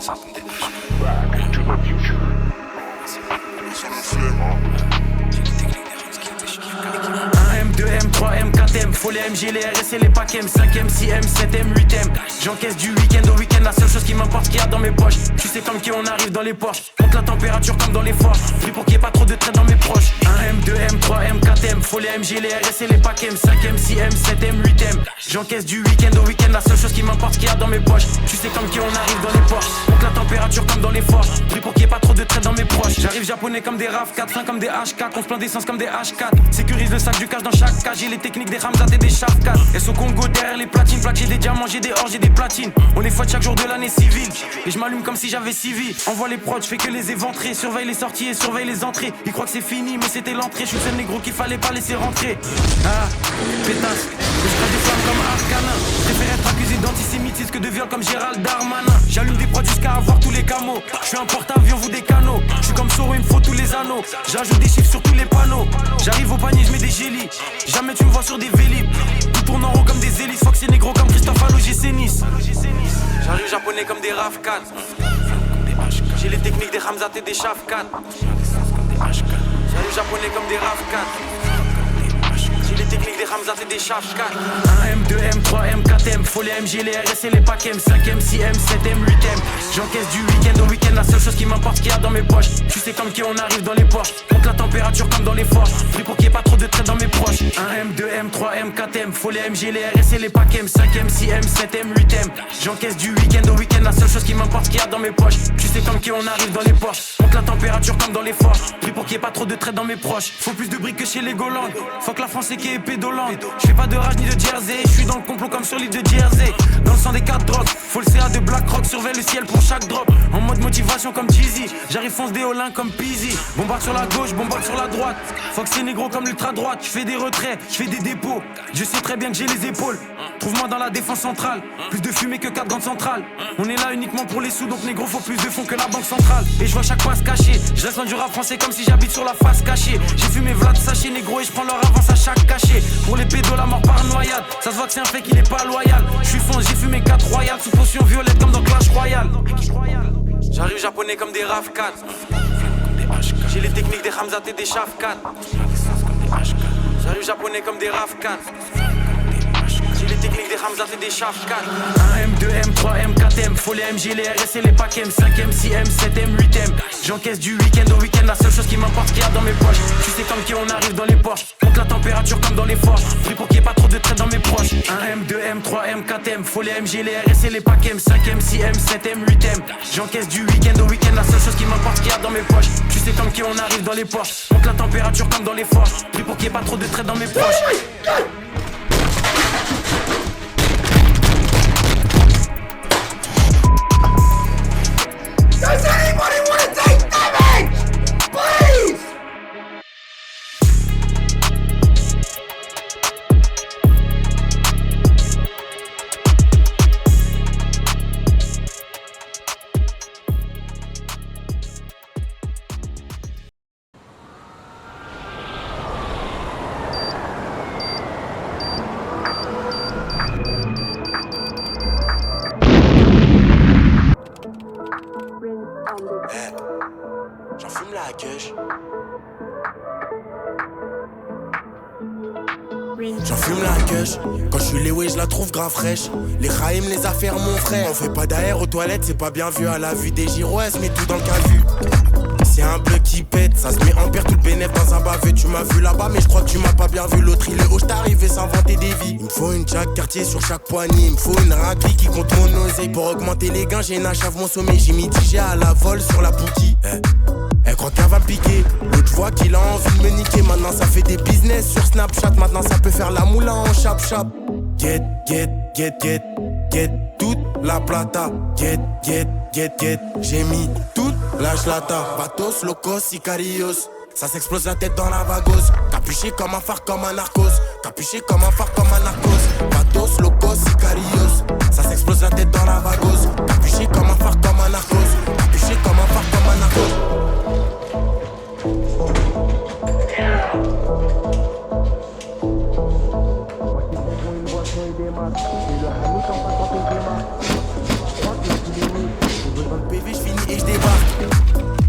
M, 3M, 4M, faut les MG, les RS et les packs M, 5M, 6M, 7M, 8M. J'encaisse du week-end au week-end, la seule chose qui m'importe, ce qu'il y a dans mes poches. Tu sais comme qui on arrive dans les Porsche, monte la température comme dans les forges. Pris pour qu'il n'y ait pas trop de traits dans mes proches. 1M, 2M, 3M, 4M, faut les MG, les RS et les packs M, 5M, 6M, 7M, 8M. J'encaisse du week-end au week-end, la seule chose qui m'importe, ce qu'il y a dans mes poches. Tu sais comme qui on arrive dans les Porsche, monte la température comme dans les forges. Pris pour qu'il n'y ait pas trop de traits dans mes proches. J'arrive japonais comme des RAV4, fin comme des H4, on se plaint d'essence comme des H4. Sécurise le sac du cash dans chaque cage, j'ai les techniques des Ramzat et des Shafkat. Elles au Congo derrière les platines, plaques, j'ai des diamants, j'ai des or, j'ai des platines. On est fouette chaque jour de l'année civile, et je m'allume comme si j'avais 6 vies. Envoie les prods, je fais que les éventrer, surveille les sorties et surveille les entrées. Ils croient que c'est fini, mais c'était l'entrée. Je suis le seul négro qu'il fallait pas laisser rentrer. Ah, pétasse, je crache des flammes comme Arcana. Je préfère être accusé d'antisémitisme que de viol comme Gérald Darmanin. J'allume des prods jusqu'à avoir tous les camos. Je suis un porte-avions, vous des canaux. Je suis comme Soro, il me faut tous les anneaux. J'ajoute des chiffres sur tous les panneaux. J'arrive au panier, je mets des gélis. Jamais tu me vois sur des vélib. Tout tourne en rond comme des hélices. Fox et négro comme Christophe à l'OGC Nice. J'arrive japonais comme des RAV4. J'ai les techniques des Ramzat et des Shafkat. J'arrive japonais comme des RAV4. J'ai les techniques des Ramzat et des Shafkat. 1M, 2M, 3M, 4M, faut les MG, les RS et les packs M, 5M, 6M, 7M, 8M. J'encaisse du week-end au week-end, la seule chose qui m'importe, ce qu'il y a dans mes poches. Tu sais comme qui on arrive dans les Porsche, monte la température comme dans les forges. Pris pour qu'il n'y ait pas trop de traits dans mes proches. 1M, 2M, 3M, 4M, faut les MG, les RS et les packs M, 5M, 6M, 7M, 8M. J'encaisse du week-end au week-end, la seule chose qui m'importe, ce qu'il y a dans mes poches. Tu sais comme qui on arrive dans les Porsche, monte la température comme dans les forges. Pris pour qu'il n'y ait pas trop de traits dans mes proches. Faut plus de briques que chez les Golandes. Faut que la France est qui est pédolante. J'fais pas de rage ni de Jersey, j'suis dans le complot comme sur l'île de Jersey. Dans le sang des 4 drogues, faut le CA de BlackRock, surveille le ciel pour chaque drop. En mode motivation comme Jeezy, j'arrive fonce des Olins comme Peasy. Bombarde sur la gauche, bombarde sur la droite. Fox c'est négro comme l'ultra droite, j'fais des retraits, j'fais des dépôts. Je sais très bien que j'ai les épaules. Trouve-moi dans la défense centrale, plus de fumée que 4 grandes centrales. On est là uniquement pour les sous, donc négro faut plus de fonds que la banque centrale. Et je vois chaque passe caché, je reste loin du rap français comme si j'habite sur la face cachée. J'ai fumé Vlad sachet négro et je prends leur avance à chaque cachet. Pour les pédos la mort par noyade, ça se voit que c'est un fait qu'il est pas loyal. Je suis fonce, j'ai fumé 4 royales sous potion violette comme dans Clash Royale. J'arrive japonais comme des RAV4. J'ai les techniques des Ramzat et des Shafkat. J'arrive japonais comme des RAV4. J'ai les techniques des Ramzat et des Shafkat. 1M, 2M, 3M, 4M, faut les MG, les RS et les packs M, 5M, 6M, 7M, 8M. J'encaisse du week-end au week-end, la seule chose qui m'importe, ce qu'il y a dans mes poches. Tu sais comme qui on arrive dans les Porsche, monte la température comme dans les forges. Pris pour qu'il n'y ait pas trop de traits dans mes proches. 1M, 2M, 3M, 4M, faut les MG, les RS et les packs M, 5M, 6M, 7M, 8M. J'encaisse du week-end au week-end, la seule chose qui m'importe, ce qu'il y a dans mes poches. Tu sais comme qui on arrive dans les Porsche, monte la température comme dans les forges. Pris pour qu'il n'y ait pas trop de traits dans mes proches. Does anybody want to take damage? Please! J'en fume la queue. J'en fume la queue. Quand je suis Lewis, je la trouve grave fraîche. Les Raïm, les affaires, mon frère. On fait pas d'air aux toilettes, c'est pas bien vu. À la vue des gyros, elle se met tout dans le cavu. C'est un bleu qui pète, ça se met en perte tout le bénéf dans un bavé. Tu m'as vu là-bas, mais je crois que tu m'as pas bien vu. L'autre, il est haut, j't'arrive et s'inventer des vies. Il me faut une Jack quartier sur chaque poignée. Il me faut une raclée qui compte mon oseille. Pour augmenter les gains, j'ai une achave mon sommeil. J'ai mis DJ à la vol sur la bouquille. Elle croit qu'elle va me piquer. L'autre voit qu'il a envie de me niquer. Maintenant ça fait des business sur Snapchat. Maintenant ça peut faire la moula en chap-chap. Get toute la plata. Get. J'ai mis toute la chlata. Batos, locos, sicarios. Ça s'explose la tête dans la vagose. Capuché comme un phare, comme un narcos. Capuché comme un phare, comme un narcos. Batos, locos, sicarios. Ça s'explose la tête dans la vagose. Capuché comme un phare, comme un narcos. Capuché comme un phare, comme un narcos.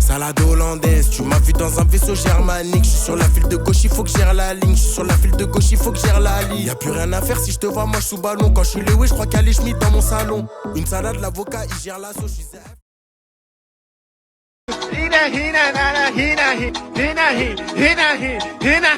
salade hollandaise. Tu m'as vu dans un vaisseau germanique. Je suis sur la file de gauche, il faut que gère la ligne. Je suis sur la file de gauche, il faut que gère la ligne. Y'a plus rien à faire si je te vois, moi je sous ballon. Quand je suis Lewis, je crois qu'il y a les Schmitt dans mon salon. Une salade, l'avocat, il gère la sauce. Hina, hina, nana, hina, hina, hina, hina, hina.